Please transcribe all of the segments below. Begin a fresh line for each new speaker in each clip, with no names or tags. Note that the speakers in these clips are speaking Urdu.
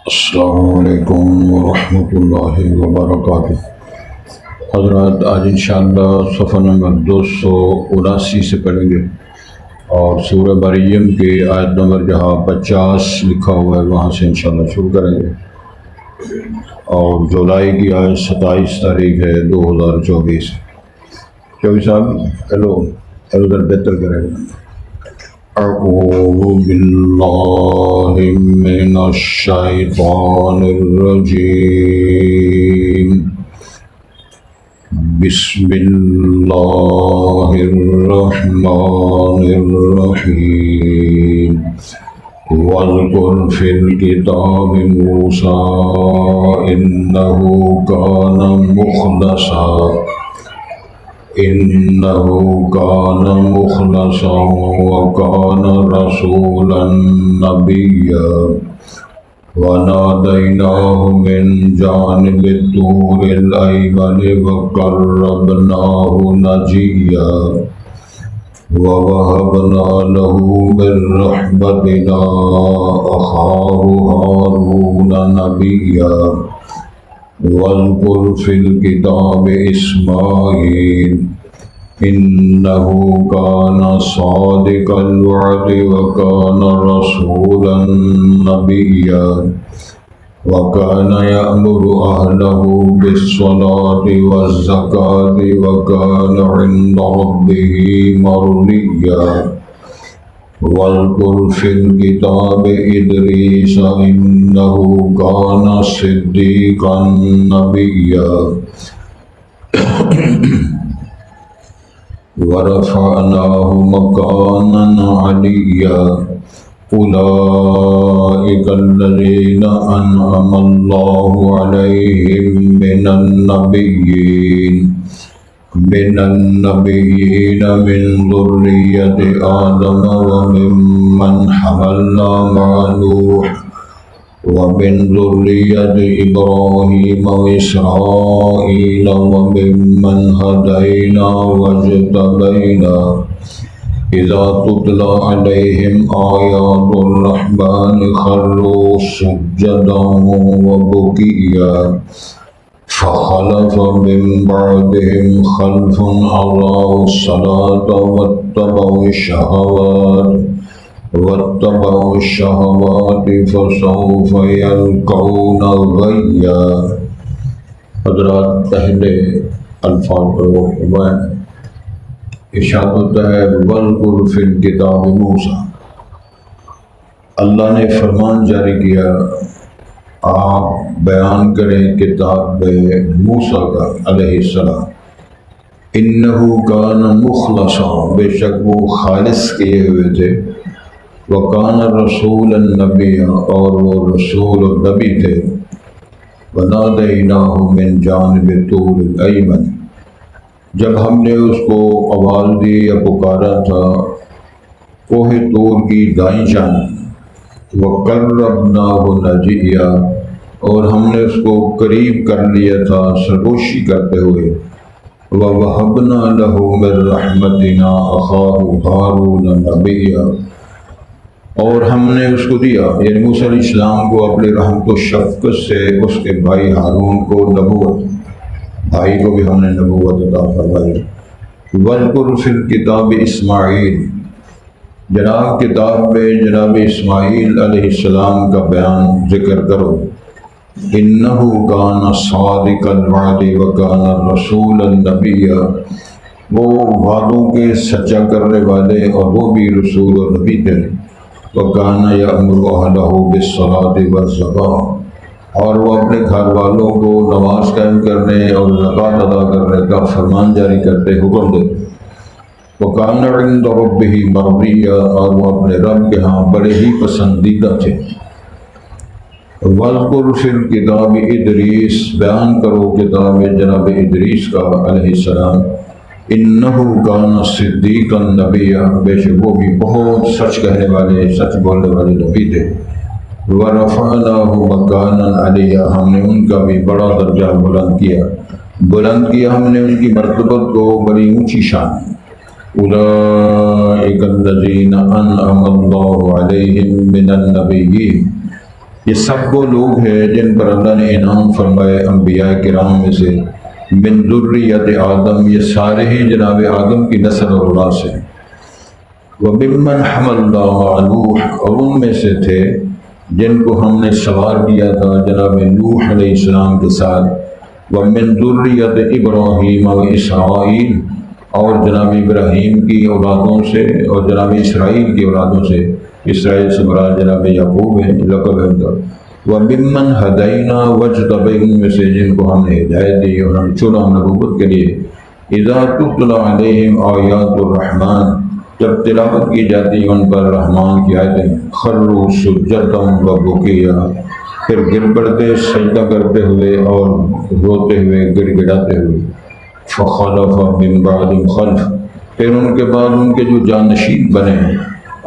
السلام علیکم ورحمۃ اللہ وبرکاتہ۔ حضرات آج انشاءاللہ صفحہ نمبر 279 سے پڑھیں گے اور سورہ مریم کی آیت نمبر جہاں 50 لکھا ہوا ہے وہاں سے انشاءاللہ شروع کریں گے، اور جولائی کی آج 27 تاریخ ہے 2024۔ چوبی صاحب ہیلو ادھر بہتر کرے گا۔ اعوذ باللہ من الشیطان الرجیم، بسم اللہ الرحمن الرحیم۔ واذکر فی الکتاب موسیٰ انہ کان مخلصا وکان رسولا نبیا ونادیناہ من جانب الطور الایمن وقربناہ نجیا ووہبنا لہ من رحمتنا اخاہ ہارون نبیا۔ واذکر فی الکتاب اسماعیل انہ کان صادق الوعد وکان رسولا نبیا وکان یأمر اہلہ بالصلاة والزکاة وکان عند ربہ مرضیا۔ واذکر فی الکتاب ادریس انہ کان صدیقا نبیا ورفعناہ مکانا علییا۔ اولئک الذین انعم اللہ علیہم من النبیین من ذریۃ آدم وممن حملنا مع نوح ومن ذریۃ ابراہیم واسرائیل وممن ہدینا واجتبینا۔ اذا تتلی علیہم آیات الرحمن خروا سجدا وبکیا۔ فخلف من بعدهم خلف اضاعوا الصلاة واتبعوا الشهوات فسوف يلقون غیا۔ حضرات پہلے الفاظ پر وہ ارشاد ہوتا ہے واذکر فی الکتاب موسیٰ۔ اللہ نے فرمان جاری کیا آپ بیان کریں کتاب موسیٰ کا علیہ السلام۔ انہ کان مخلصا، بے شک وہ خالص کیے ہوئے تھے، وکان رسول النبی، اور وہ رسول النبی تھے، ونادیناہ من جانب طور الایمن، جب ہم نے اس کو آواز دی یا پکارا تھا کوہ طور کی دائیں جانب، وقربناہ نجیا، اور ہم نے اس کو قریب کر لیا تھا سرگوشی کرتے ہوئے، ووہبنا لہ من رحمتنا اخاہ ہارون نبیا، اور ہم نے اس کو دیا یعنی موسیٰ علیہ السلام کو اپنی رحمت و شفقت سے اس کے بھائی ہارون کو نبوت، بھائی کو بھی ہم نے نبوت عطا فرمائی۔ واذکر فی الکتاب اسماعیل، جناب کتاب میں جناب اسماعیل علیہ السلام کا بیان ذکر کرو۔ انہ کان صادق الوعد وکان رسولا نبیا، وہ وعدوں کے سچا کرنے والے اور وہ بھی رسول و نبی تھے۔ وکان یأمر اہلہ بالصلاة والزکاة، اور وہ اپنے گھر والوں کو نماز قائم کرنے اور زکوٰۃ ادا کرنے کا فرمان جاری کرتے حکم دیتے۔ وکان عند ربہ مرضیا، اور وہ اپنے رب کے ہاں بڑے ہی پسندیدہ تھے۔ واذکر فی الکتاب ادریس، بیان کرو کتاب جناب ادریس کا علیہ السلام۔ انہ کان صدیقا نبیا، بے شک وہ بھی بہت سچ کہنے والے سچ بولنے والے نبی تھے۔ ورفعناہ مکانا علیہ، ہم نے ان کا بھی بڑا درجہ بلند کیا ہم نے ان کی مرتبت کو بڑی اونچی شان۔ اولئک الذین انعم اللہ علیہم من النبیین، یہ سب وہ لوگ ہیں جن پر اللہ نے انعام فرمائے انبیاء کرام میں سے، من ذریت آدم، یہ سارے ہی جناب آدم کی نسل اور اولاد سے، وَمِمَّنْ حَمَلْنَا مَعَ نُوحٍ، اور ان میں سے تھے جن کو ہم نے سوار کیا تھا جناب نوح علیہ السلام کے ساتھ، وَمِن ذُرِّيَّةِ إِبْرَاهِيمَ وَإِسْرَائِيلَ، اور جناب ابراہیم کی اولادوں سے اور جناب اسرائیل کی اولادوں سے، اسرائیل سے مراد جناب یعقوب ہیں، لقب ہے ان کا، وَمِمَّنْ هَدَيْنَا وَاجْتَبَيْنَا، ان میں سے جن کو ہم نے ہدایت دی اور ہم چنا نبوت کے لیے، اِذَا تُتْلَى عَلَيْهِمْ آیَاتُ الرَّحْمَٰنِ، جب تلاوت کی جاتی ان پر رحمان کی آیتیں، خروا سجدا وبکیا، پھر گر پڑتے سجدہ کرتے ہوئے اور روتے ہوئے گڑ گڑاتے ہوئے، فخلف من بعدہم خلف، پھر ان کے بعد ان کے جو جانشین بنے،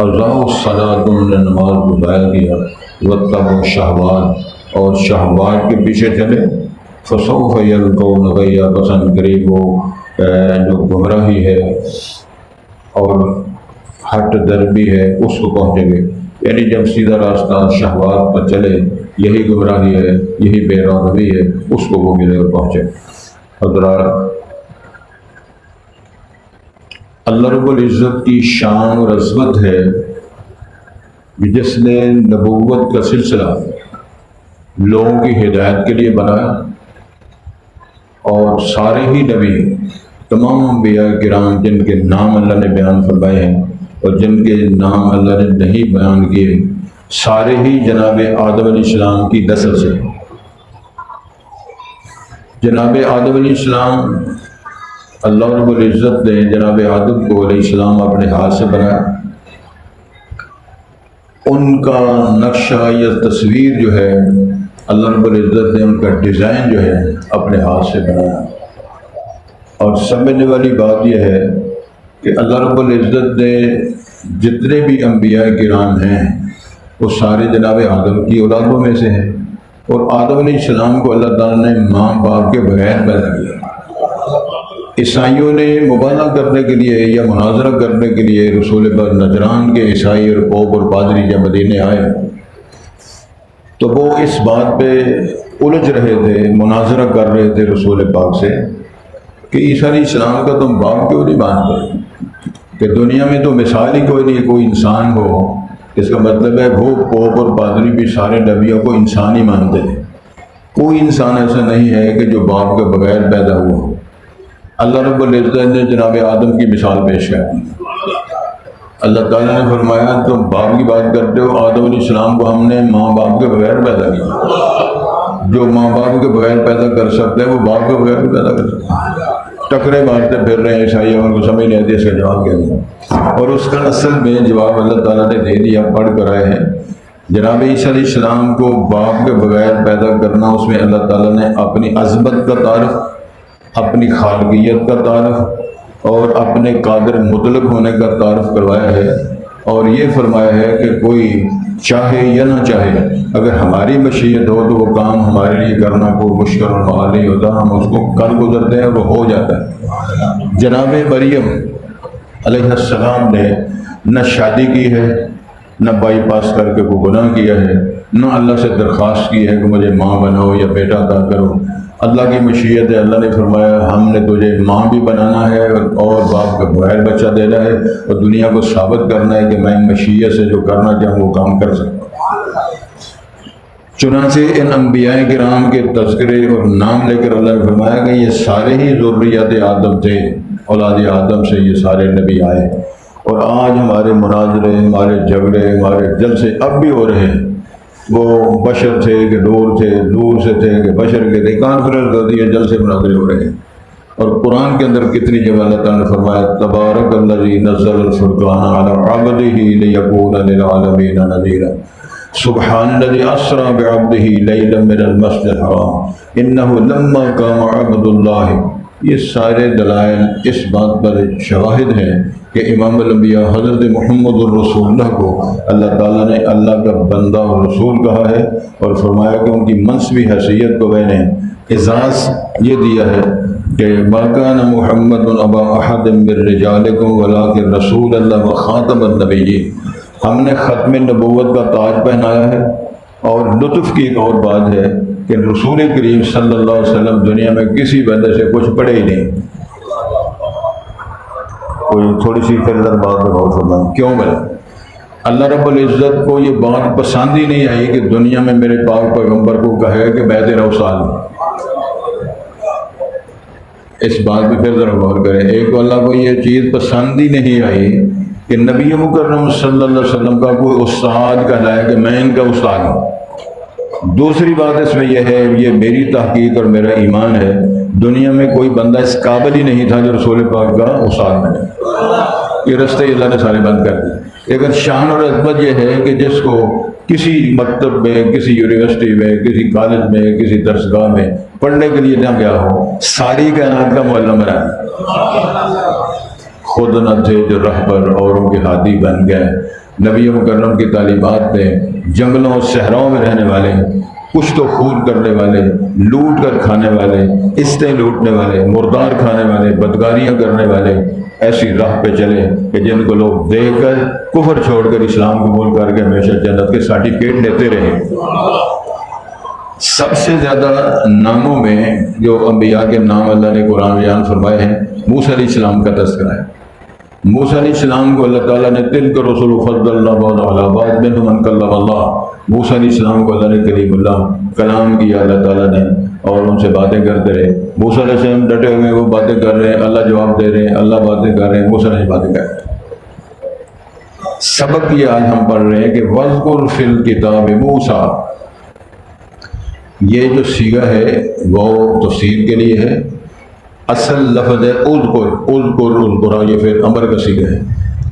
اضاعوا الصلاۃ، انہوں نے نماز کو ضائع کیا، واتبعوا الشہوات، اور شہوات کے پیچھے چلے، فسوف یلقون غیا، پسند قریب وہ جو گمراہی ہے اور ہٹ دربی ہے اس کو پہنچیں گے، یعنی جب سیدھا راستہ شہوات پر چلے، یہی گمراہی ہے، یہی بے روی ہے، اس کو وہ ملے اور پہنچے۔ حضرات، اللہ رب العزت کی شان اور عظمت ہے کہ جس نے نبوت کا سلسلہ لوگوں کی ہدایت کے لیے بنایا، اور سارے ہی نبی، تمام انبیاء کرام جن کے نام اللہ نے بیان فرمائے ہیں اور جن کے نام اللہ نے نہیں بیان کیے، سارے ہی جناب آدم علیہ السلام کی نسل سے۔ جناب آدم علیہ السلام، اللہ رب العزت نے جناب آدم کو علیہ السلام اپنے ہاتھ سے بنایا، ان کا نقشہ یا تصویر جو ہے اللہ رب العزت نے ان کا ڈیزائن جو ہے اپنے ہاتھ سے بنایا۔ اور سمجھنے والی بات یہ ہے کہ اللہ رب العزت نے جتنے بھی انبیاء کرام ہیں وہ سارے جناب آدم کی اولادوں میں سے ہیں، اور آدم علیہ السلام کو اللہ تعالیٰ نے ماں باپ کے بغیر پیدا کیا۔ عیسائیوں نے مبالغہ کرنے کے لیے یا مناظرہ کرنے کے لیے رسول پر نجران کے عیسائی اور پوپ اور پادری جب مدینے آئے تو وہ اس بات پہ الجھ رہے تھے، مناظرہ کر رہے تھے رسول پاک سے کہ عیسیٰ علیہ السلام کا تم باپ کیوں نہیں مانتے، کہ دنیا میں تو مثال ہی کوئی نہیں، کوئی انسان ہو۔ اس کا مطلب ہے وہ پوپ اور پادری بھی سارے نبیوں کو انسان ہی مانتے ہیں، کوئی انسان ایسا نہیں ہے کہ جو باپ کے بغیر پیدا ہوا ہو۔ اللہ رب العزت نے جناب آدم کی مثال پیش کی۔ اللہ تعالیٰ نے فرمایا تم باپ کی بات کرتے ہو، آدم علیہ السلام کو ہم نے ماں باپ کے بغیر پیدا کیا۔ جو ماں باپ کے بغیر پیدا کر سکتے ہیں وہ باپ کے بغیر بھی پیدا کر سکتے ہیں۔ ٹکرے مارتے پھر رہے ہیں عیسائی، ان کو سمجھ نہیں آتی اس کا جواب کیا دیا، اور اس کا اصل میں جواب اللہ تعالیٰ نے دے دیا، پڑھ کر آئے ہیں۔ جناب عیسیٰ علیہ السلام کو باپ کے بغیر پیدا کرنا، اس میں اللہ تعالیٰ نے اپنی عظمت کا تعارف، اپنی خالقیت کا تعارف اور اپنے قادر مطلق ہونے کا تعارف کروایا ہے، اور یہ فرمایا ہے کہ کوئی چاہے یا نہ چاہے، اگر ہماری مشیت ہو تو وہ کام ہمارے لیے کرنا کوئی مشکل اور محال نہیں ہوتا، ہم اس کو کر گزرتے ہیں، وہ ہو جاتا ہے۔ جناب مریم علیہ السلام نے نہ شادی کی ہے، نہ بائی پاس کر کے کوئی گناہ کیا ہے، نہ اللہ سے درخواست کی ہے کہ مجھے ماں بناؤ یا بیٹا عطا کرو۔ اللہ کی مشیت ہے، اللہ نے فرمایا ہم نے تجھے ماں بھی بنانا ہے اور باپ کا بغیر بچہ دینا ہے، اور دنیا کو ثابت کرنا ہے کہ میں مشیت سے جو کرنا چاہوں وہ کام کر سکتا ہوں۔ چنانچہ ان انبیاء کرام کے تذکرے اور نام لے کر اللہ نے فرمایا کہ یہ سارے ہی ذریت آدم تھے، اولاد آدم سے یہ سارے نبی آئے، اور آج ہمارے مناظرے، ہمارے جھگڑے، ہمارے جلسے اب بھی ہو رہے ہیں۔ وہ بشر تھے کہ دور تھے، دور سے تھے کہ بشر کے تھے، کانفرنس ہوتی ہے، جلسے مناظرے ہو رہے ہیں۔ اور قرآن کے اندر کتنی جگہ اللہ تعالیٰ نے فرمایا تبارک الذی نزل الفرقان علی عبدہ لیکون للعالمین نذیرا، سبحان الذی اسری بعبدہ لیلا من المسجد الحرام انہ لما قام عبد اللہ۔ یہ سارے دلائل اس بات پر شواہد ہیں کہ امام الانبیاء حضرت محمد الرسول اللہ کو اللہ تعالیٰ نے اللہ کا بندہ اور رسول کہا ہے، اور فرمایا کہ ان کی منصبی حیثیت کو میں نے اعزاز یہ دیا ہے کہ ما کان محمد ابا احد من رجالکم ولکن رسول اللہ وخاتم النبیین، ہم نے ختم نبوت کا تاج پہنایا ہے۔ اور لطف کی ایک اور بات ہے کہ رسول کریم صلی اللہ علیہ وسلم دنیا میں کسی بندے سے کچھ پڑھے ہی نہیں۔ کوئی تھوڑی سی فردر بات پر غور فرمائیں، کیوں بھلا؟ اللہ رب العزت کو یہ بات پسند ہی نہیں آئی کہ دنیا میں میرے پاک پیغمبر کو کہے کہ میں تیرا استاد ہوں۔ اس بات پہ پھر ذرا غور کریں۔ ایک تو اللہ کو یہ چیز پسند ہی نہیں آئی کہ نبی مکرم صلی اللہ علیہ وسلم کا کوئی استاد کہلائے کہ میں ان کا استاد ہوں۔ دوسری بات اس میں یہ ہے، یہ میری تحقیق اور میرا ایمان ہے، دنیا میں کوئی بندہ اس قابل ہی نہیں تھا جو رسول پاک کا استاد بنے۔ یہ رستے اللہ نے سارے بند کر دیے۔ لیکن شان اور عظمت یہ ہے کہ جس کو کسی مکتب میں، کسی یونیورسٹی میں، کسی کالج میں، کسی درسگاہ میں پڑھنے کے لیے نہ گیا ہو، ساری کائنات کا معلم رہا، خود نہ تھے جو رہبر اوروں کے ہادی بن گئے۔ نبی مکرم کی تعلیمات میں جنگلوں اور صحراؤں میں رہنے والے، کچھ تو خون کرنے والے، لوٹ کر کھانے والے، عزتیں لوٹنے والے، مردار کھانے والے، بدکاریاں کرنے والے ایسی راہ پہ چلے کہ جن کو لوگ دیکھ کر کفر چھوڑ کر اسلام قبول کر کے ہمیشہ جنت کے سرٹیفکیٹ لیتے رہے۔ سب سے زیادہ ناموں میں جو انبیاء کے نام اللہ نے قرآن بیان فرمائے ہیں، موسیٰ علیہ السلام کا تذکرہ ہے۔ موسیٰ علیہ السلام کو اللہ تعالیٰ نے تلک رسول فضل اللہ علیہ بعض منہم من کلم اللہ، موسیٰ علیہ السلام کو اللہ نے کلیم اللہ کلام کیا اللہ تعالیٰ نے، اور ان سے باتیں کرتے رہے۔ موسیٰ علیہ السلام ڈٹے ہوئے وہ باتیں کر رہے ہیں، اللہ جواب دے رہے ہیں، اللہ باتیں کر رہے ہیں، موسیٰ علیہ باتیں کر رہے ہیں۔ سبق یہ آج ہم پڑھ رہے ہیں کہ وَاذْكُرْ فِي الْكِتَابِ مُوسیٰ، یہ جو صیغہ ہے وہ تفسیر کے لیے ہے۔ اصل لفظ ہے اذکر، اذکر اذکرا، یہ فعل امر کا صیغہ ہے،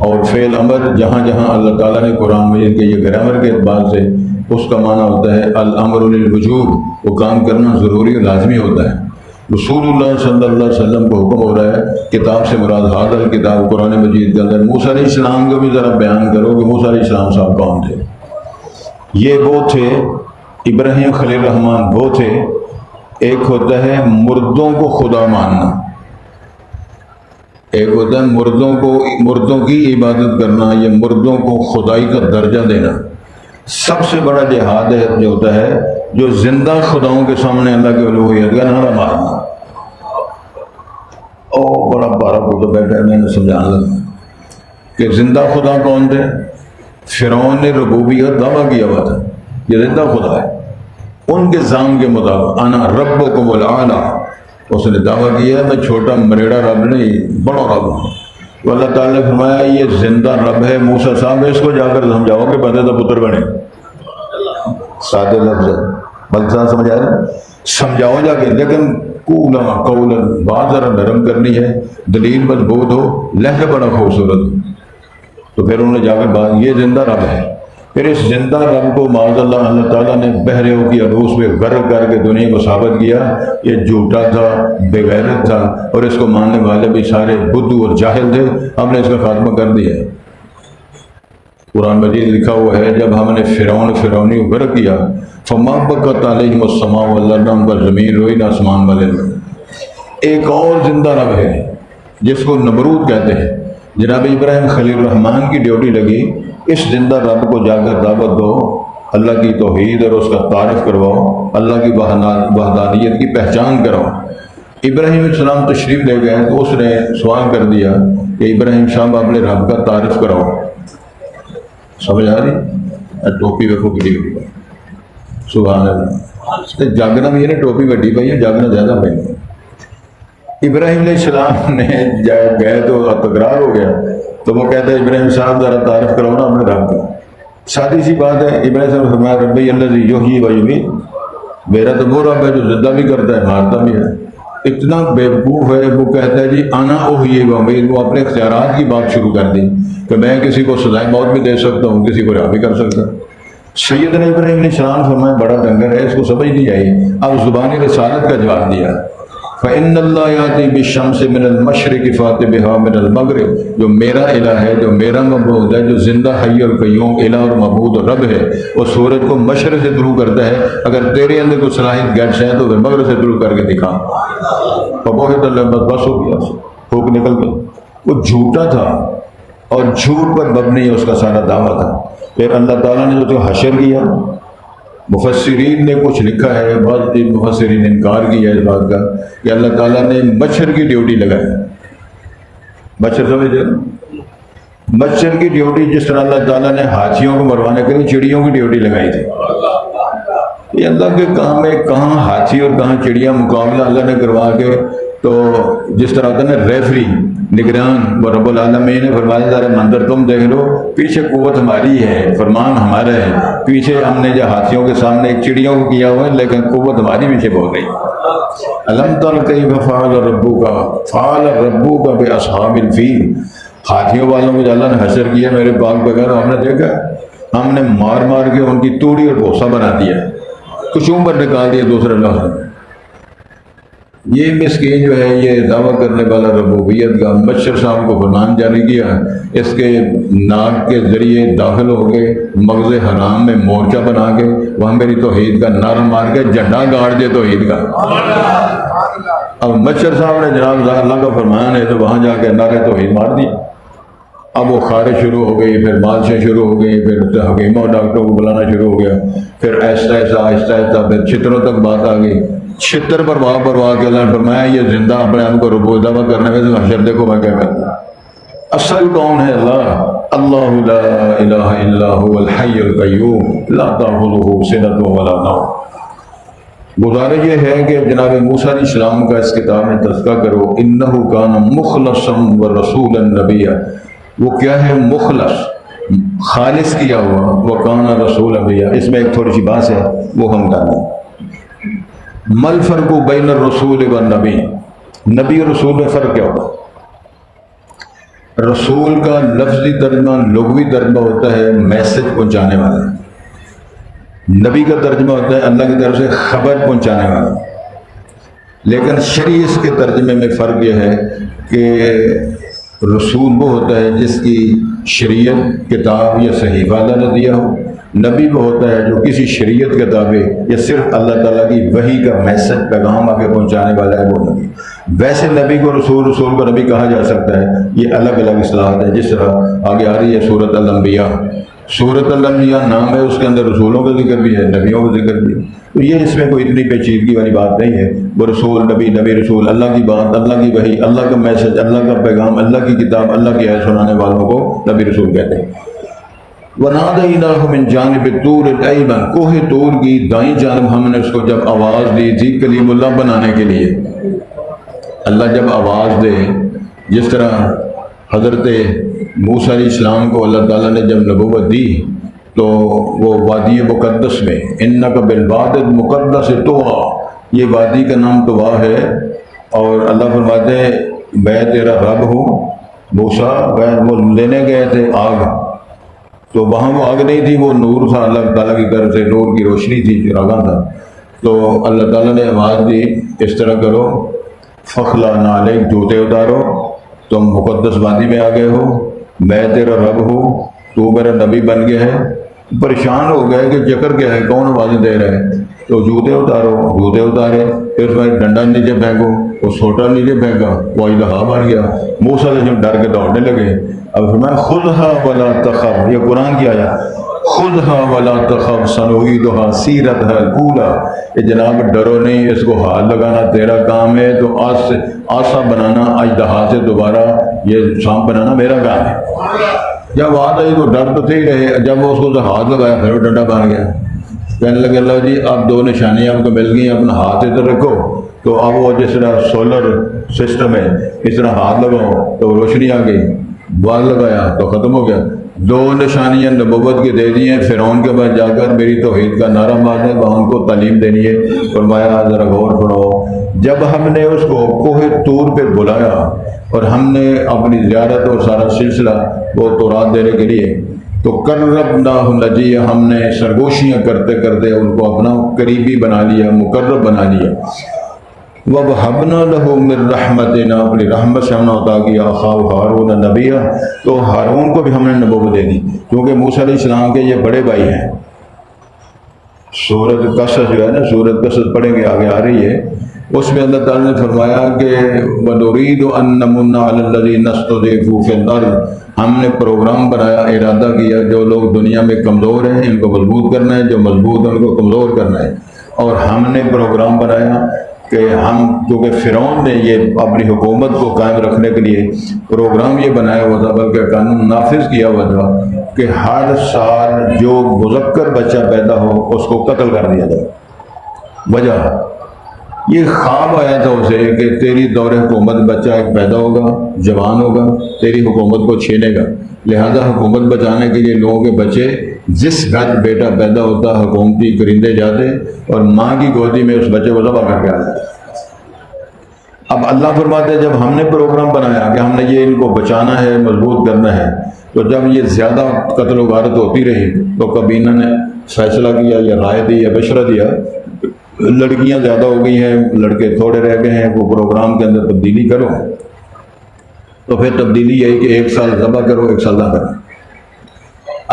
اور فعل امر جہاں جہاں اللہ تعالیٰ نے قرآن مجید کے یہ گرامر کے اعتبار سے اس کا معنی ہوتا ہے الامر للوجوب، وہ کام کرنا ضروری اور لازمی ہوتا ہے۔ رسول اللہ صلی اللہ علیہ وسلم کو حکم ہو رہا ہے، کتاب سے مراد حاضر کتاب قرآن مجید کے اندر موسیٰ علیہ السلام کو بھی ذرا بیان کرو کہ موسیٰ علیہ السلام صاحب کون تھے۔ یہ وہ تھے، ابراہیم خلیل الرحمن وہ تھے۔ ایک ہوتا ہے مردوں کو خدا ماننا، ایک ہوتا ہے مردوں کی عبادت کرنا یا مردوں کو خدائی کا درجہ دینا۔ سب سے بڑا جہاد ہے جو ہوتا ہے جو زندہ خداؤں کے سامنے اللہ کے الوہیت کا نعرہ مارنا۔ بڑا بارہ کو بیٹھا ہے، میں نے سمجھانے لگا کہ زندہ خدا کون تھے؟ فرعون نے ربوبیت دعویٰ کیا ہوا تھا، یہ زندہ خدا ہے، ان کے زام کے مطابق انا ربکم الاعلی، اس نے دعویٰ کیا ہے میں چھوٹا مریڑا رب نہیں، بڑا رب ہوں۔ تو اللہ تعالیٰ نے فرمایا یہ زندہ رب ہے، موسیٰ صاحب اس کو جا کر سمجھاؤ کہ بندے کا پتر بنے۔ سادے لفظ ہے، بلکہ سمجھ آ رہا ہے، سمجھاؤ جا کے، لیکن قولا قولا، بات ذرا نرم کرنی ہے، دلیل مضبوط ہو، لہجہ بڑا خوبصورت ہو۔ تو پھر انہوں نے جا کے بات، یہ زندہ رب ہے۔ پھر اس زندہ رب کو معاذ اللہ اللہ تعالیٰ نے بحروں کی عروس میں غرق کر کے دنیا کو ثابت کیا یہ جھوٹا تھا، بے غیرت تھا، اور اس کو ماننے والے بھی سارے بدھو اور جاہل تھے۔ ہم نے اس کا خاتمہ کر دیا ہے۔ قرآن مجید لکھا ہوا ہے جب ہم نے فرعونی کو غرق کیا، فما بقت علیہم السماء والارض، ان پر زمین روئی نہ آسمان والے۔ ایک اور زندہ رب ہے جس کو نمرود کہتے ہیں۔ جناب ابراہیم خلیل الرحمن کی ڈیوٹی لگی، اس زندہ رب کو جا کر دعوت دو، اللہ کی توحید اور اس کا تعارف کرواؤ، اللہ کی وحدانیت کی پہچان کراؤ۔ ابراہیم علیہ السلام تشریف لے گئے تو اس نے سوال کر دیا کہ ابراہیم صاحب اپنے رب کا تعارف کراؤ۔ سمجھ آ رہی؟ ٹوپی رکھو گلی ہوئی، سبحان اللہ، جاگنا بھی ہے نا، ٹوپی وڈی پائی ہے، جاگنا زیادہ پائی۔ ابراہیم علیہ السلام نے گئے تو تکرار ہو گیا، تو وہ کہتا ہے ابراہیم صاحب ذرا تعارف کراؤ نا اپنے رب کا۔ سادی سی بات ہے، ابراہیم صاحب فرمایا ربی الذی یحیی و یمیت، میرا تو وہ رب ہے جو زندہ بھی کرتا ہے مارتا بھی ہے۔ اتنا بیوقوف ہے، وہ کہتا ہے جی انا احیی و امیت، وہ اپنے اختیارات کی بات شروع کر دی کہ میں کسی کو سزائے موت بھی دے سکتا ہوں، کسی کو رہا بھی کر سکتا ہوں۔ سیدنا ابراہیم علیہ السلام فرمایا بڑا ڈنگر ہے، اس کو سمجھ نہیں آئی، اب زبانی رسالت کا جواب دیا فإن اللہ یاتی بالشمس من المشرق فات بہا من المغرب، جو میرا الہ ہے، جو میرا معبود ہے، جو زندہ حی اور قیوم الہ اور معبود اور رب ہے، وہ سورج کو مشرق سے طلوع کرتا ہے۔ اگر تیرے اندر کوئی صلاحیت گیٹس ہیں تو پھر مغرب سے طلوع کر کے دکھا۔ فبہت اللہ، بس ہو گیا، پھوک نکل گئی۔ وہ جھوٹا تھا اور جھوٹ پر مبنی اس کا سارا دعویٰ تھا۔ پھر اللہ تعالیٰ نے جو حشر کیا، مفسرین نے کچھ لکھا ہے، بعض مفسرین نے انکار کیا اس بات کا کہ اللہ تعالیٰ نے مچھر کی ڈیوٹی لگائی۔ مچھر سمجھے؟ مچھر کی ڈیوٹی جس طرح اللہ تعالیٰ نے ہاتھیوں کو مروانے کے لیے چڑیوں کی ڈیوٹی لگائی تھی۔ یہ اللہ کے کام ہے، کہاں ہاتھی اور کہاں چڑیاں مقابلہ اللہ نے کروا کے، تو جس طرح ہوتا ہے نا ریفری، نگران، رب العالمین نے فرمایا ذرا منظر تم دیکھ لو، پیچھے قوت ہماری ہے، فرمان ہمارا ہے، پیچھے ہم نے جو ہاتھیوں کے سامنے ایک چڑیوں کو کیا ہوا ہے، لیکن قوت ہماری پیچھے بہت گئی۔ الم تر کیف فعل ربک باصحاب الفیل، ہاتھیوں والوں کو جو اللہ نے حشر کیا میرے پاک بغیر، ہم نے دیکھا، ہم نے مار مار کے ان کی توڑی اور بھوسا بنا دیا، کچومبر نکال دیا دوسرے لفظ۔ یہ مسکین جو ہے یہ دعویٰ کرنے والا ربوبیت کا، مچھر صاحب کو فرمان جاری کیا، اس کے ناک کے ذریعے داخل ہو گئے مغز حرام میں مورچہ بنا کے وہاں میری توحید کا نعرہ مار کے جھنڈا گاڑ دے توحید کا۔ اب مچھر صاحب نے جناب اللہ کا فرمان ہے تو وہاں جا کے نعرہ توحید مار دیا۔ اب وہ خارش شروع ہو گئی، پھر مالشیں شروع ہو گئی، پھر حکیموں ڈاکٹروں کو بلانا شروع ہو گیا، پھر آہستہ آہستہ پھر چھتروں تک بات آ گئی۔ چھتر پر واہ کے اللہ نے فرمایا یہ زندہ اپنے آپ کو ربو دعویٰ کرنے میں تو حشر دیکھو میں کیا کرتا ہوں۔ اصل کون ہے؟ اللہ لا الہ الا هو الحی القیوم لا تأخذہ سنۃ ولا نوم۔ گزارش یہ ہے کہ جناب موسیٰ علیہ السلام کا اس کتاب میں تذکرہ کرو، انہ کان مخلصا ورسولا نبیا، وہ کیا ہے؟ مخلص، خالص کیا ہوا، وکان رسول نبیا۔ اس میں ایک تھوڑی سی بات ہے وہ ہم کر لیں۔ مل فرق بین الرسول والنبی، نبی اور رسول میں فرق کیا ہوتا ہے؟ رسول کا لفظی ترجمہ، لغوی ترجمہ ہوتا ہے میسج پہنچانے والا، نبی کا ترجمہ ہوتا ہے اللہ کی طرف سے خبر پہنچانے والا۔ لیکن شرعی اس کے ترجمے میں فرق یہ ہے کہ رسول وہ ہوتا ہے جس کی شریعت، کتاب یا صحیفہ اللہ نے دیا ہو، نبی وہ ہوتا ہے جو کسی شریعت کتابیں یا صرف اللہ تعالیٰ کی وحی کا میسج پیغام آگے پہنچانے والا ہے وہ نبی۔ ویسے نبی کو رسول، رسول کو نبی کہا جا سکتا ہے، یہ الگ الگ اصطلاحات ہیں، جس طرح آگے آ رہی ہے سورۃ الانبیاء۔ سورۃ الانبیاء نام ہے، اس کے اندر رسولوں کا ذکر بھی ہے، نبیوں کا ذکر بھی ہے، تو یہ اس میں کوئی اتنی پیچیدگی والی بات نہیں ہے۔ وہ رسول، نبی، نبی رسول، اللہ کی بات، اللہ کی وحی، اللہ کا میسج، اللہ کا پیغام، اللہ کی کتاب، اللہ کی آیت سنانے والوں کو نبی رسول کہتے ہیں۔ وَنَادَيْنَاهُ مِنْ جَانِبِ الطُّورِ الْأَيْمَنِ، کوہ طور کی دائیں جانب ہم نے اس کو جب آواز دی تھی کلیم اللہ بنانے کے لیے۔ اللہ جب آواز دے، جس طرح حضرت موسیٰ علیہ السلام کو اللہ تعالیٰ نے جب نبوت دی تو وہ وادی مقدس میں، اِنَّكَ بِالْوَادِ الْمُقَدَّسِ طُوًى، یہ وادی کا نام طویٰ ہے، اور اللہ فرماتے ہیں میں تیرا رب ہوں۔ موسیٰ وہ لینے گئے تھے آگ، تو وہاں وہ آگ نہیں تھی، وہ نور تھا، اللہ تعالیٰ کی طرف سے نور کی روشنی تھی، چراغاں تھا۔ تو اللہ تعالیٰ نے آواز دی اس طرح کرو، فخلا نعلیک، جوتے اتارو، تم مقدس وادی میں آ گئے ہو، میں تیرا رب ہوں، تو میرا نبی بن گیا ہے۔ پریشان ہو گئے کہ چکر کیا ہے، کون آوازیں دے رہے ہیں؟ تو جوتے اتارو، جوتے اتارے، پھر اس میں ڈنڈا نیچے پھینکو، وہ سوٹا نیچے پھینکا، وہ اجدہا بن گیا۔ موسیٰ علیہ السلام ڈر کے دوڑنے لگے۔ اب فرمایا خُذْهَا وَلَا تَخَفْ، یہ قرآن کی آیات، خُذْهَا وَلَا تَخَفْ سَنُعِيدُهَا سِيرَتَهَا الْأُولَىٰ، کہ جناب ڈرو نہیں، اس کو ہاتھ لگانا تیرا کام ہے، تو آسا بنانا اژدہا سے دوبارہ یہ سانپ بنانا میرا کام ہے۔ جب آ گئی تو ڈر تو تھے ہی رہے، جب وہ اس کو ہاتھ لگایا پھر وہ ڈنڈا بن گیا۔ کہنے لگے اللہ جی اب دو نشانیاں آپ کو مل گئی، اپنا ہاتھ ادھر رکھو، تو اب وہ جس طرح سولر سسٹم ہے اس طرح ہاتھ لگاؤ تو روشنی آ گئی، بال لگایا تو ختم ہو گیا۔ دو نشانیاں نبوت کی دے دی ہیں، فرعون کے پاس جا کر میری توحید کا نعرہ مارنے، وہاں ان کو تعلیم دینی ہے۔ فرمایا ذرا غور فرماؤ، جب ہم نے اس کو کوہ طور پہ بلایا اور ہم نے اپنی زیارت اور سارا سلسلہ وہ تورات دینے کے لیے، تو قربناہ نجیہ، ہم نے سرگوشیاں کرتے کرتے ان کو اپنا قریبی بنا لیا، مقرب بنا لیا۔ وَوَهَبْنَا لَهُ مِن رَحْمَتِنَا، اپنی رحمت سے ہم نے عطا کیا أَخَاهُ هَارُونَ نَبِيًّا، تو ہارون کو بھی ہم نے نبوت دے دی، کیونکہ موسیٰ علیہ السلام کے یہ بڑے بھائی ہیں۔ سورۃ قصص جو ہے نا، سورۃ قصص پڑھیں گے آگے آ رہی ہے، اس میں اللہ تعالیٰ نے فرمایا کہ وَنُرِيدُ أَن نَّمُنَّ عَلَى الَّذِينَ اسْتُضْعِفُوا فِي الْأَرْضِ، ہم نے پروگرام بنایا، ارادہ کیا جو لوگ دنیا میں کمزور ہیں ان کو مضبوط کرنا ہے، جو مضبوط ہیں ان کو کمزور کرنا ہے۔ اور ہم نے پروگرام بنایا کہ ہم، کیونکہ فرعون نے یہ اپنی حکومت کو قائم رکھنے کے لیے پروگرام یہ بنایا ہوا تھا، بلکہ قانون نافذ کیا ہوا تھا کہ ہر سال جو مذکر بچہ پیدا ہو اس کو قتل کر دیا جائے۔ وجہ یہ خواب آیا تھا اسے کہ تیری دور حکومت بچہ ایک پیدا ہوگا، جوان ہوگا، تیری حکومت کو چھینے گا، لہذا حکومت بچانے کے لیے لوگوں کے بچے، جس گھر بیٹا پیدا ہوتا حکومتی کرندے جاتے اور ماں کی گودی میں اس بچے کو ذبح کر کے آ جاتے۔ اب اللہ فرماتے ہیں جب ہم نے پروگرام بنایا کہ ہم نے یہ ان کو بچانا ہے، مضبوط کرنا ہے، تو جب یہ زیادہ قتل و غارت ہوتی رہی تو کابینہ نے فیصلہ کیا یا رائے دی یا مشورہ دیا، لڑکیاں زیادہ ہو گئی ہیں، لڑکے تھوڑے رہ گئے ہیں، وہ پروگرام کے اندر تبدیلی کرو۔ تو پھر تبدیلی یہی کہ 1 سال ذبح کرو، 1 سال نہ کرو۔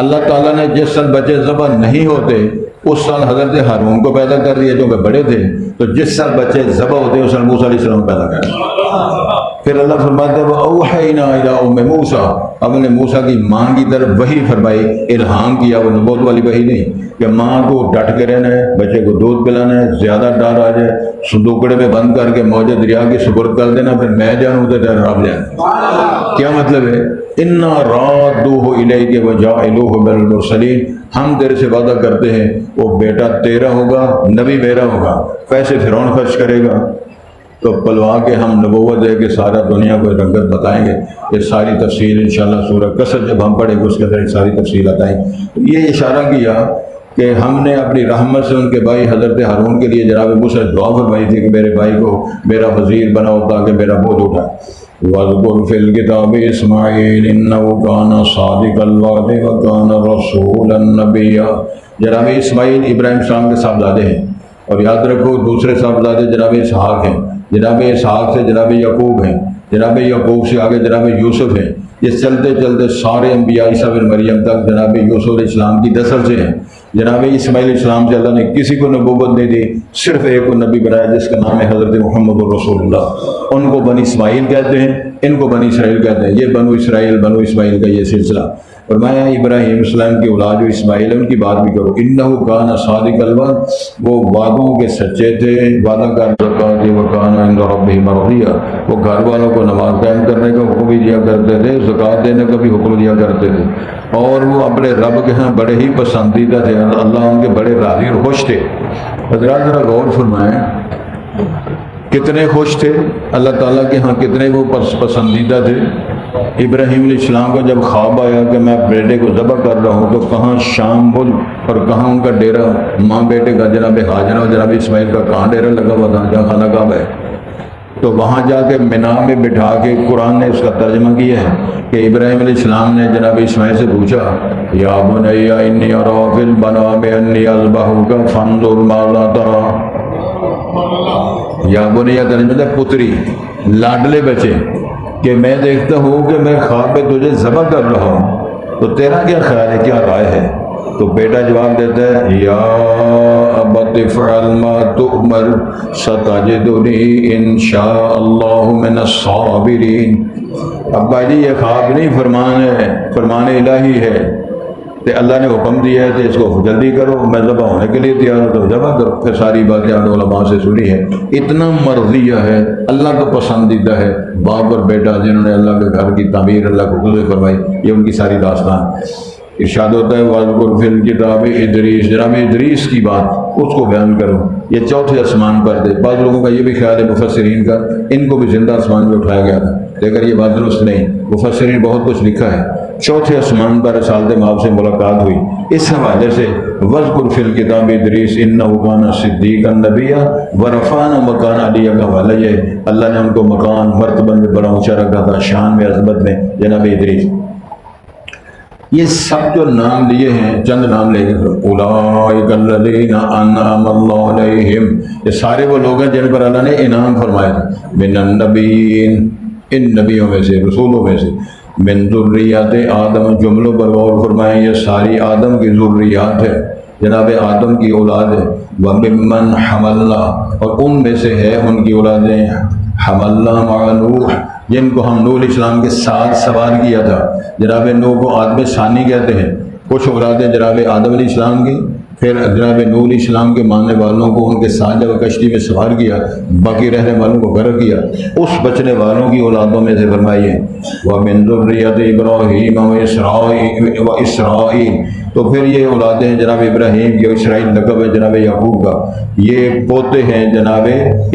اللہ تعالیٰ نے جس سال بچے ذبح نہیں ہوتے اس سال حضرت ہارون کو پیدا کر دیا جو کہ بڑے تھے، تو جس سال بچے ذبح ہوتے اس سال موسیٰ علیہ السلام پیدا کر دیا۔ پھر اللہ فرماتا ہے وَأَوْحَيْنَا إِلَىٰ أُمِّ مُوسَىٰ، ہم نے موسیٰ کی ماں کی طرف وحی فرمائی، الہام کیا، وہ نبوت والی وحی نہیں کہ ماں کو ڈٹ کے رہنا ہے، بچے کو دودھ پلانا ہے، زیادہ ڈر آ جائے صندوقڑے میں بند کر کے موج دریا کی سپرد کر دینا، پھر میں جاؤں تو ڈر رب جائے۔ کیا مطلب ہے؟ اِنَّا رَادُّوهُ إِلَيْكَ وَجَاعِلُوهُ مِنَ الْمُرْسَلِينَ، ہم تیرے سے وعدہ کرتے ہیں وہ بیٹا تیرا ہوگا، نبی میرا ہوگا۔ پیسے فرعون خرچ کرے گا تو پلوا کے ہم نبوت دے کے سارا دنیا کو رنگت بتائیں گے۔ یہ ساری تفصیل انشاءاللہ سورہ قصص جب ہم پڑھیں گے اس کے اندر ساری تفصیل بتائیں گے۔ یہ اشارہ کیا کہ ہم نے اپنی رحمت سے ان کے بھائی حضرت ہارون کے لیے جناب موسیٰ سے دعا فرمائی تھی کہ میرے بھائی کو میرا وزیر بناؤ تاکہ میرا بوجھ اٹھائے۔ وَاذْكُرْ فِي الْكِتَابِ إِسْمَاعِيلَ إِنَّهُ كَانَ صَادِقَ الْوَعْدِ وَكَانَ رَسُولًا نَبِيًّا۔ جناب اسماعیل ابراہیم السلام کے صاحبزادے ہیں، اور یاد رکھو دوسرے صاحبزادے جناب اسحاق ہیں، جناب اسحاق سے جناب یعقوب ہیں، جناب یعقوب سے آگے جناب یوسف ہیں۔ یہ چلتے چلتے سارے انبیاء عیسیٰ بن مریم تک جناب یوسف علیہ السلام کی نسل سے ہیں۔ جناب اسماعیل علیہ السلام سے اللہ نے کسی کو نبوت نہیں دی، صرف ایک کو نبی بنایا جس کا نام ہے حضرت محمد رسول اللہ۔ ان کو بنی اسماعیل کہتے ہیں، ان کو بنی اسرائیل کہتے ہیں۔ یہ بنو اسماعیل کا یہ سلسلہ۔ فرمایا ابراہیم السلام کی اولاد جو اسماعیل ہے ان کی بات بھی کرو۔ انہ کان صادق الوعد، وہ وعدوں کے سچے تھے، وعدہ کرتا تھے، وکان عند ربہ مرضیہ، وہ گھر والوں کو نماز قائم کرنے کا حکم بھی دیا کرتے تھے، زکوٰۃ دینے کا بھی حکم دیا کرتے تھے، اور وہ اپنے رب کے ہاں بڑے ہی پسندیدہ تھے، اللہ ان کے بڑے راضی اور خوش تھے۔ حضرات ذرا غور فرمائیں کتنے خوش تھے اللہ تعالیٰ کے ہاں، کتنے وہ پسندیدہ تھے۔ ابراہیم علیہ السلام کا جب خواب آیا کہ میں بیٹے کو ذبح کر رہا ہوں، تو کہاں شام ملک اور کہاں ان کا ڈیرا، ماں بیٹے کا جناب ہاجرہ اور جناب اسماعیل کا کہاں ڈیرا لگا ہوا تھا جہاں خانہ کعبہ ہے۔ تو وہاں جا کے مینا میں بٹھا کے قرآن نے اس کا ترجمہ کیا ہے کہ ابراہیم علیہ السلام نے جناب اسماعیل سے پوچھا یا بنی انی اری فی المنام انی اذبحک فانظر ماذا تری۔ یا بنی ترجمہ پتری، لاڈلے بچے، کہ میں دیکھتا ہوں کہ میں خواب میں تجھے ذبح کر رہا ہوں، تو تیرا کیا خیال ہے، کیا رائے ہے؟ تو بیٹا جواب دیتا ہے یا ابت افعل ما تؤمر ستجدنی ان شاء اللہ من الصابرین۔ ابا جی یہ خواب نہیں، فرمان ہے، فرمان الہی ہے کہ اللہ نے حکم دیا ہے کہ اس کو جلدی کرو، میں ذبح ہونے کے لیے تیار ہوں تو ذبح کرو۔ پھر ساری باتیں آپ نے علماء سے سنی ہے۔ اتنا مرضیہ ہے، اللہ کو پسندیدہ ہے، باپ اور بیٹا جنہوں نے اللہ کے گھر کی تعمیر اللہ کو خود فرمائی، یہ ان کی ساری داستان۔ ارشاد ہوتا ہے وَاذْكُرْ فِي الْكِتَابِ إِدْرِيسَ، جناب ادریس کی بات اس کو بیان کرو، یہ چوتھے آسمان پر تھے۔ بعض لوگوں کا یہ بھی خیال ہے مفسرین کا ان کو بھی زندہ آسمان پہ اٹھایا گیا تھا، لیکن یہ بات درست نہیں۔ مفسرین بہت کچھ لکھا ہے، چوتھے آسمان پر رسالت مآب سے ملاقات ہوئی۔ اس حوالے سے وَاذْكُرْ فِي الْكِتَابِ إِدْرِيسَ إِنَّهُ كَانَ صِدِّيقًا نَبِيًّا وَرَفَعْنَا مَكَانًا عَلِيًّا کا حوالہ یہ ہے، اللہ نے ان کو مکان مرتبہ میں بڑا اونچا رکھا تھا، شان میں، عظمت میں، جناب ادریس۔ یہ سب جو نام لیے ہیں، چند نام لے گئے، اولئک الذین انعم اللہ علیہم، یہ سارے وہ لوگ ہیں جن پر اللہ نے انعام فرمایا تھا، من النبیین، ان نبیوں میں سے، رسولوں میں سے، من ذریات آدم، جملوں پر غور فرمائیں، یہ ساری آدم کی ذریات ہے، جناب آدم کی اولاد ہے، وَمِمَّنْ حَمَلْنَا، اور ان میں سے ہے ان کی اولادیں، حَمَلْنَا مَعَ نوح، جن کو ہم نوح علیہ السلام کے ساتھ سوار کیا تھا۔ جناب نوح کو آدم ثانی کہتے ہیں، کچھ اولادیں جناب آدم علیہ السلام کی، پھر جناب نوح علیہ السلام کے ماننے والوں کو ان کے ساتھ جب کشتی میں سوار کیا، باقی رہنے والوں کو غرق کیا، اس بچنے والوں کی اولادوں میں سے فرمائیے وَمِن ذُرِّيَّةِ إِبْرَاهِيمَ وَإِسْرَائِيلَ، تو پھر یہ اولادیں ہیں جناب ابراہیم کی، اسرائیل لقب ہے جناب یعقوب کا، یہ پوتے ہیں جناب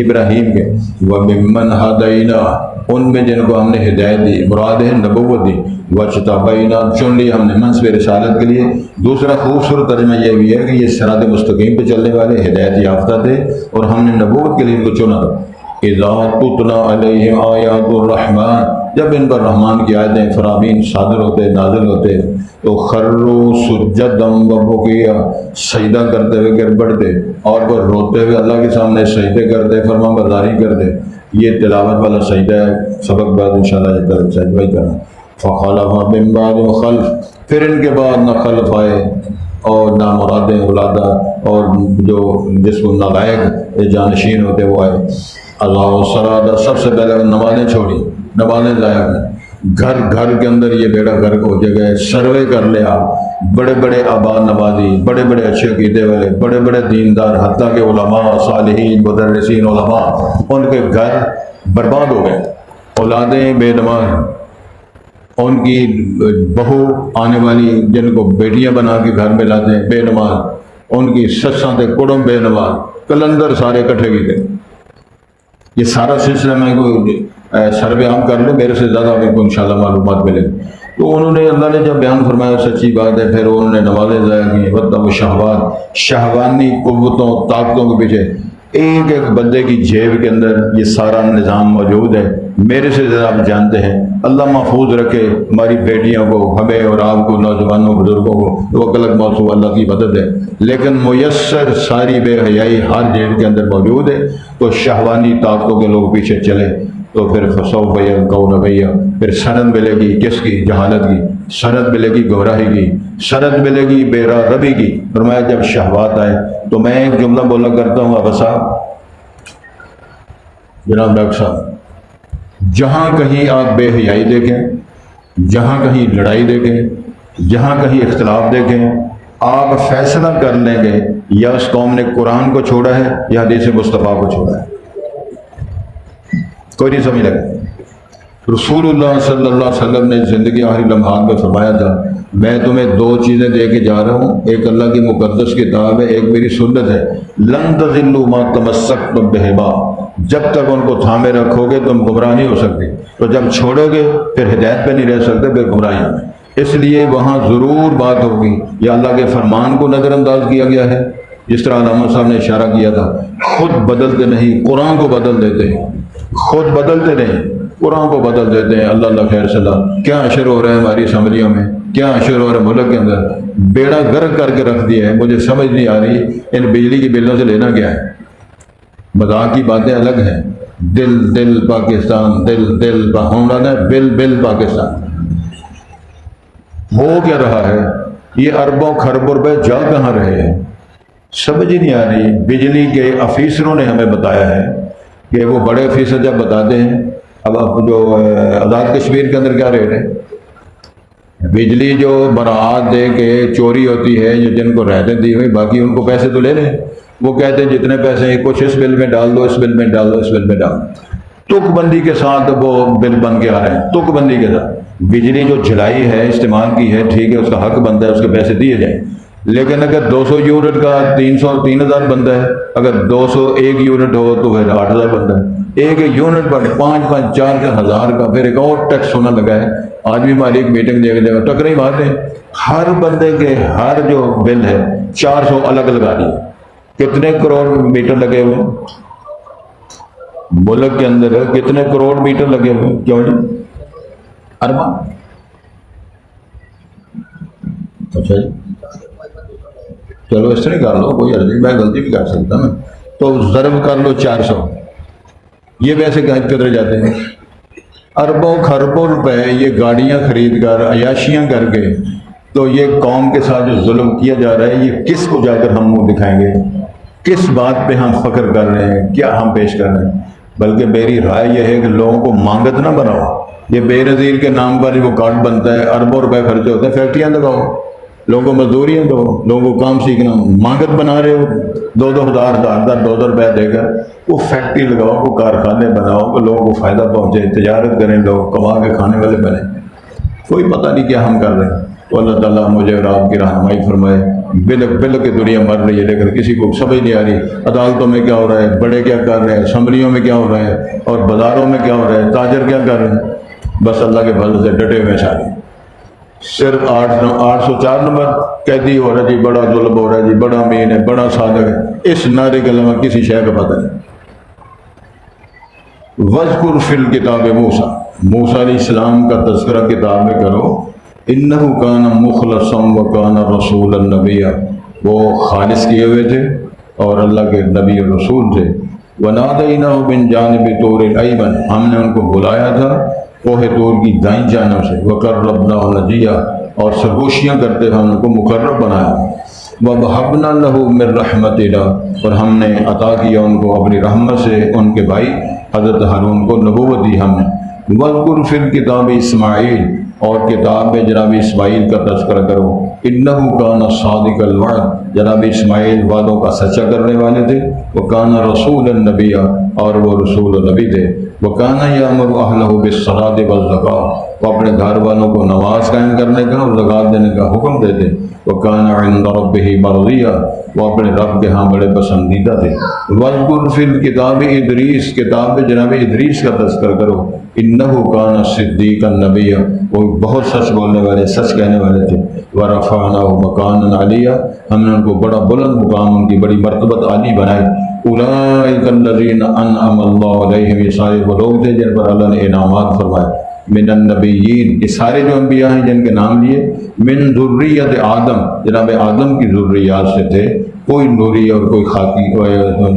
ابراہیم کے، وَمِمَّنْ هَدَيْنَا، ان میں جن کو ہم نے ہدایت دی، مراد ہے نبوت دی، وَاجْتَبَيْنَا، چن لی ہم نے منصب رسالت کے لیے۔ دوسرا خوبصورت ترجمہ یہ بھی ہے کہ یہ صراط مستقیم پہ چلنے والے ہدایت یافتہ تھے اور ہم نے نبوت کے لیے ان کو چنا تھا۔ اِذَا تُتْلَىٰ عَلَيْهِمْ آیَاتُ الرَّحْمَٰنِ، جب ان پر رحمان کی آیتیں فرامین صادر ہوتے، نازل ہوتے، تو خروا سجدا وبکیا، سجدہ کرتے ہوئے گر پڑتے اور وہ روتے ہوئے اللہ کے سامنے سجدے کرتے، فرما برداری کرتے۔ یہ تلاوت والا سجدہ ہے، سبق بعد انشاءاللہ سجدہ ہی کرنا۔ فخلف من بعدهم خلف، پھر ان کے بعد نہ خلف آئے اور نہ مرادیں اولادہ اور جو جس کو نالائق جانشین ہوتے وہ آئے۔ اللہ سرادہ، سب سے پہلے نمازیں چھوڑی، نمازیں ضائع کی، گھر گھر کے اندر یہ بیڑا گھر ہو جگہ سروے کر لے آپ، بڑے بڑے آباد نمازی، بڑے بڑے اچھے عقیدے والے، بڑے بڑے دیندار، حتیٰ کہ علماء، صالحین، مدرسین، علماء، ان کے گھر برباد ہو گئے، اولادیں بے نماز، ان کی بہو آنے والی جن کو بیٹیاں بنا کے گھر میں لاتے ہیں بے نماز، ان کی سساں تے کڑم بے نماز، کلندر سارے کٹھے کی تھے۔ یہ سارا سلسلہ میں کوئی سروے عام کر لیں، میرے سے زیادہ آپ کو انشاءاللہ معلومات ملے گی۔ تو انہوں نے، اللہ نے جب بیان فرمایا سچی بات ہے، پھر انہوں نے نمازیں ضائع کی، وَاتَّبَعُوا الشَّهَوَاتِ، شہوانی قوتوں طاقتوں کے پیچھے۔ ایک ایک بندے کی جیب کے اندر یہ سارا نظام موجود ہے، میرے سے زیادہ آپ جانتے ہیں۔ اللہ محفوظ رکھے ہماری بیٹیوں کو، ہمیں اور آپ کو، نوجوانوں بزرگوں کو، وہ الگ موضوع، اللہ کی مدد ہے، لیکن میسر ساری بے حیائی ہر جیب کے اندر موجود ہے۔ تو شہوانی طاقتوں کے لوگ پیچھے چلے تو پھر فسوف یلقون غیا، پھر سند ملے گی کس کی؟ جہالت کی، سند ملے گی گمراہی کی، سند ملے گی بے راہ ربی کی۔ فرمایا جب شہوات آئے تو میں ایک جملہ بولا کرتا ہوں، اب صاحب، جناب ڈاکٹر صاحب، جہاں کہیں آپ بے حیائی دیکھیں، جہاں کہیں لڑائی دیکھیں، جہاں کہیں اختلاف دیکھیں، آپ فیصلہ کر لیں گے یا اس قوم نے قرآن کو چھوڑا ہے یا حدیث مصطفیٰ کو چھوڑا ہے، کوئی نہیں سمجھ لگا۔ رسول اللہ صلی اللہ علیہ وسلم نے زندگی آخری لمحات میں فرمایا تھا، میں تمہیں دو چیزیں دے کے جا رہا ہوں، ایک اللہ کی مقدس کتاب ہے، ایک میری سنت ہے، لن تضلوا ما تمسکتم بہما، جب تک ان کو تھامے رکھو گے تم گمراہ نہیں ہو سکتے، تو جب چھوڑو گے پھر ہدایت پہ نہیں رہ سکتے، پھر گمراہی میں۔ اس لیے وہاں ضرور بات ہوگی، یا اللہ کے فرمان کو نظر انداز کیا گیا ہے، جس طرح علامہ صاحب نے اشارہ کیا تھا، خود بدلتے نہیں، قرآن کو بدل دیتے ہیں، خود بدلتے نہیں، قرآن کو بدل دیتے ہیں۔ اللہ اللہ خیر صلاح، کیا اشر ہو رہا ہے ہماری اسمبلیوں میں، کیا اشر ہو رہا ہے ملک کے اندر، بیڑا گرک کر کے رکھ دیا ہے۔ مجھے سمجھ نہیں آ رہی ان بجلی کی بلوں سے لینا کیا ہے، مذاق کی باتیں الگ ہیں، دل دل پاکستان، دل دل ہونا، بل بل پاکستان، ہو کیا رہا ہے؟ یہ اربوں خربوں روپے جا کہاں رہے ہیں، سمجھ ہی نہیں آ رہی۔ بجلی کے افیسروں نے ہمیں بتایا ہے کہ وہ بڑے افیسر جب بتاتے ہیں، اب جو آزاد کشمیر کے اندر کیا ریٹ ہے، بجلی جو براعات دے کے چوری ہوتی ہے، جو جن کو رعایتیں دی ہوئی، باقی ان کو پیسے تو لے لیں، وہ کہتے ہیں جتنے پیسے ہیں کچھ اس بل میں ڈال دو، اس بل میں ڈال دو، اس بل میں ڈال دو، تک بندی کے ساتھ وہ بل بن کے آ رہے ہیں، تک بندی کے ساتھ۔ بجلی جو جلائی ہے، استعمال کی ہے، ٹھیک ہے، اس کا حق بنتا ہے، اس کے پیسے دیے جائیں، لیکن اگر 200 یونٹ کا 3,000 بنتا ہے، اگر 201 یونٹ ہو تو پھر 8,000 بنتا ہے، ایک یونٹ پر 5,000 4,000 کا پھر ایک اور ٹیکس ہونا لگا ہے۔ آج بھی ہماری ایک میٹنگ دیکھ لے گا، ٹکرے مارتے ہیں، ہر بندے کے ہر جو بل ہے 400 الگ لگا دیے۔ کتنے کروڑ میٹر لگے ہوئے ملک کے اندر، کتنے کروڑ میٹر لگے ہوئے، کیوں نہیں؟ ارباں۔ اچھا جی، چلو اس طرح کر لو، کوئی عرض نہیں، میں غلطی بھی کر سکتا ہوں، تو ضرب کر لو 400۔ یہ ویسے کدھر جاتے ہیں؟ اربوں خربوں روپے یہ گاڑیاں خرید کر عیاشیاں کر کے، تو یہ قوم کے ساتھ جو ظلم کیا جا رہا ہے، یہ کس کو جا کر ہم منہ دکھائیں گے؟ کس بات پہ ہم فخر کر رہے ہیں؟ کیا ہم پیش کر رہے ہیں؟ بلکہ میری رائے یہ ہے کہ لوگوں کو مانگت نہ بناؤ۔ یہ بے نظیر کے نام پر وہ کارڈ بنتا ہے، اربوں روپے خرچ ہوتے ہیں، فیکٹریاں لگاؤ، لوگوں کو مزدوریاں دو، لوگوں کو کام سیکھنا۔ مانگت بنا رہے ہو 2,000 روپے دے کر، وہ فیکٹری لگاؤ، وہ کارخانے بناؤ، کہ لوگوں کو فائدہ پہنچے، تجارت کریں، لوگ کما کے کھانے والے بنے۔ کوئی پتہ نہیں کیا ہم کر رہے ہیں۔ تو اللہ تعالیٰ مجھے اور آپ کی رہنمائی فرمائے۔ بل کے دنیا مر رہی ہے، لیکن کسی کو سمجھ نہیں آ رہی عدالتوں میں کیا ہو رہا ہے، بڑے کیا کر رہے ہیں، اسمبلیوں میں کیا ہو رہا ہے، اور بازاروں میں کیا ہو رہا ہے، تاجر کیا کر رہے ہیں۔ بس اللہ کے فضل سے ڈٹے ہوئے سارے، صرف 804 نمبر قیدی ہو رہا ہے جی، بڑا ظلم ہو رہا ہے جی، بڑا امین ہے، بڑا صادق ہے۔ اس نعرے کے علاوہ کسی شے کا پتہ نہیں۔ وَاذْكُرْ فِي الْكِتَابِ موسیٰ، موسیٰ علیہ السلام کا تذکرہ کتاب میں کرو۔ اِنَّهُ كَانَ مُخْلَصًا وَكَانَ رَسُولًا نَبِيًّا، وہ خالص کیے ہوئے تھے اور اللہ کے نبی اور رسول تھے۔ وَنَادَيْنَاهُ مِنْ جَانِبِ طُورِ الْأَيْمَنِ، ہم نے ان کو بلایا تھا کوہ طور کی دائیں جانب سے۔ وَقَرَّبْنَاهُ نَجِيًّا، اور سرگوشیاں کرتے ہوئے ہم ان کو مقرب بنایا۔ وَوَهَبْنَا لَهُ مِنْ رَحْمَتِنَا، اور ہم نے عطا کیا ان کو اپنی رحمت سے ان کے بھائی حضرت ہارون کو نبوت دی ہم نے۔ وَاذْكُرْ فِي الْكِتَابِ اسماعیل، اور کتاب میں جناب اسماعیل کا تذکرہ کرو۔ اِنَّهُ كَانَ صَادِقَ الْوَعْدِ، جناب اسماعیل وعدوں کا سچا کرنے والے تھے۔ وَكَانَ رَسُولًا نَبِيًّا، اور وہ رسول و نبی تھے۔ وَكَانَ يَأْمُرُ أَهْلَهُ بِالصَّلَاةِ وَالزَّكَاةِ، وہ اپنے گھر والوں کو نماز قائم کرنے کا اور زکوٰۃ دینے کا حکم دیتے۔ وَكَانَ عِندَ رَبِّهِ مَرْضِيًّا، وہ اپنے رب کے ہاں بڑے پسندیدہ تھے۔ وَاذْكُرْ فِي الْكِتَابِ ادریس، کتاب میں جناب ادریس کا تذکر کرو۔ اِنَّهُ كَانَ صِدِّيقًا نَبِيًّا، وہ بہت سچ بولنے والے، سچ کہنے والے تھے۔ وَرَفَعْنَاهُ مَكَانًا عَلِيًّا، ہم نے ان کو بڑا بلند مقام، ان کی بڑی مرتبت عالی بنائی۔ اولئک الذین انعم اللہ علیہم، یہ سارے وہ لوگ تھے جن پر اللہ نے انعامات فرمائے۔ من النبیین، یہ سارے جو انبیاء ہیں جن کے نام لیے، من ذریت آدم، جناب آدم کی ذریات سے تھے، کوئی نوری اور کوئی خاکی،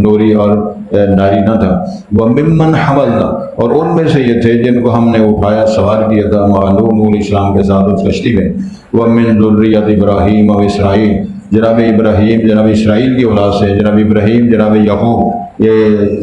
نوری اور ناری نہ تھا۔ وَمِمَّنْ حَمَلْنَا، اور ان میں سے یہ تھے جن کو ہم نے اٹھایا، سوار کیا تھا مع نوح علیہ السلام کے ساتھ اس کشتی میں۔ وَمِن ذُرِّيَّةِ ابراہیم و اسرائیل، جناب ابراہیم جناب اسرائیل کی اولاد سے، جناب ابراہیم جناب یعقوب، یہ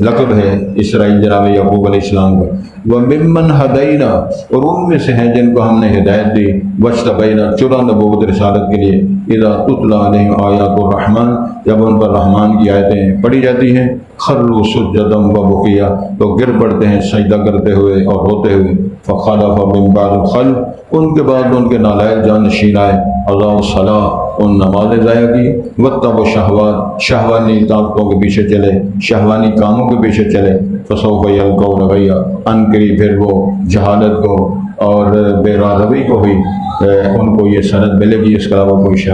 لقب ہے اسرائیل جناب یعقوب علیہ السلام کا۔ وَمِمَّنْ هَدَيْنَا، اور ان میں سے ہیں جن کو ہم نے ہدایت دی۔ وَاجْتَبَيْنَا، چنا نبوت رسالت کے لیے۔ اِذَا تُتْلَىٰ عَلَيْهِمْ آیَاتُ الرَّحْمَٰنِ، جب ان پر رحمان کی آیتیں پڑھی جاتی ہیں، خروا سجدا وبکیا، تو گر پڑتے ہیں سجدہ کرتے ہوئے اور روتے ہوئے۔ فخلف من بعد خلف، ان کے بعد ان کے نالائق جانشین آئے، اضاعوا الصلاۃ، ان نمازیں ضائع کی، واتبعوا الشہوات، شہوانی طاقتوں کے پیچھے چلے، شہوانی کاموں کے پیچھے چلے۔ فسوف یلقون غیا، ان قریب پھر وہ جہالت کو اور بے راہ روی کو ہوئی ان کو یہ سند ملے گی، اس کے علاوہ کوئی شے